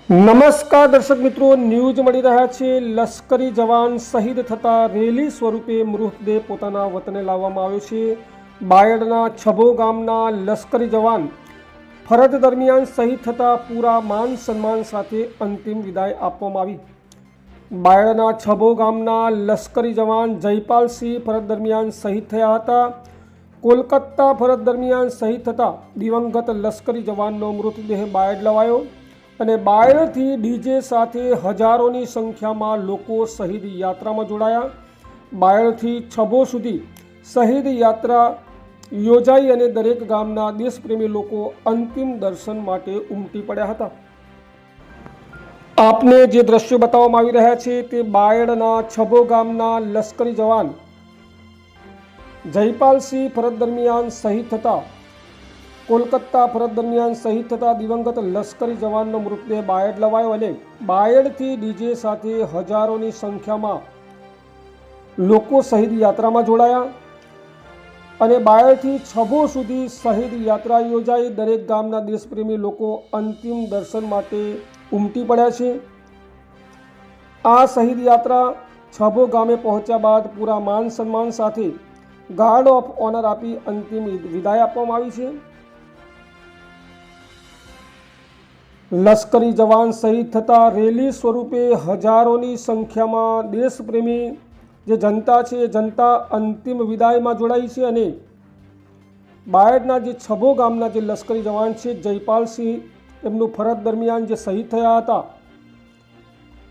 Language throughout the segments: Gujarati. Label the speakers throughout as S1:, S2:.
S1: નમસ્કાર દર્શક મિત્રો, ન્યૂઝ મળી રહ્યા છે। લશ્કરી જવાન શહીદ થતા રેલી સ્વરૂપે મૃતદેહ પોતાના વતને લાવવામાં આવ્યો છે। બાયડના છબો ગામના લશ્કરી જવાન ફરજ દરમિયાન શહીદ થતા પૂરા માન સન્માન સાથે અંતિમ વિદાય આપવામાં આવી। બાયડના છબો ગામના લશ્કરી જવાન જયપાલસિંહ ફરજ દરમિયાન શહીદ થયા હતા। કોલકાતા ફરજ દરમિયાન શહીદ થતા દિવંગત લશ્કરી જવાનનો મૃતદેહ બાયડ લવાયો અને બાયડથી ડીજે સાથે હજારોની સંખ્યામાં લોકો શહીદ યાત્રામાં જોડાયા। બાયડથી છબો સુધી શહીદ યાત્રા યોજાઈ અને દરેક ગામના દેશપ્રેમી લોકો અંતિમ દર્શન માટે ઉમટી પડ્યા હતા। આપને જે દ્રશ્યો બતાવવામાં આવી રહ્યા છે તે બાયડના છબો ગામના લશ્કરી જવાન જયપાલસિંહ ફરજ દરમિયાન શહીદ થતા કોલકાતા ફરજ દરમિયાન શહીદ થતા દિવંગત લશ્કરી જવાનનો મૃતદેહ બાયડ લવાયો અને બાયડથી ડીજે સાથે હજારોની સંખ્યામાં લોકો શહીદ યાત્રામાં જોડાયા અને બાયડથી છબો સુધી શહીદ યાત્રા યોજાઈ। દરેક ગામના દેશપ્રેમી લોકો અંતિમ દર્શન માટે ઉમટી પડ્યા છે। આ શહીદ યાત્રા છબો ગામે પહોંચ્યા બાદ પૂરા માન સન્માન સાથે ગાર્ડ ઓફ ઓનર આપી અંતિમ વિદાય આપવામાં આવી છે। લશ્કરી જવાન શહીદ થતા રેલી સ્વરૂપે હજારોની સંખ્યામાં દેશપ્રેમી જે જનતા છે એ જનતા અંતિમ વિદાયમાં જોડાઈ છે અને બાયડના જે છબો ગામના જે લશ્કરી જવાન છે જયપાલસિંહ એમનું ફરજ દરમિયાન જે શહીદ થયા હતા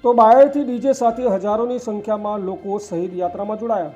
S1: તો બાયડથી ડીજે સાથે હજારોની સંખ્યામાં લોકો શહીદ યાત્રામાં જોડાયા।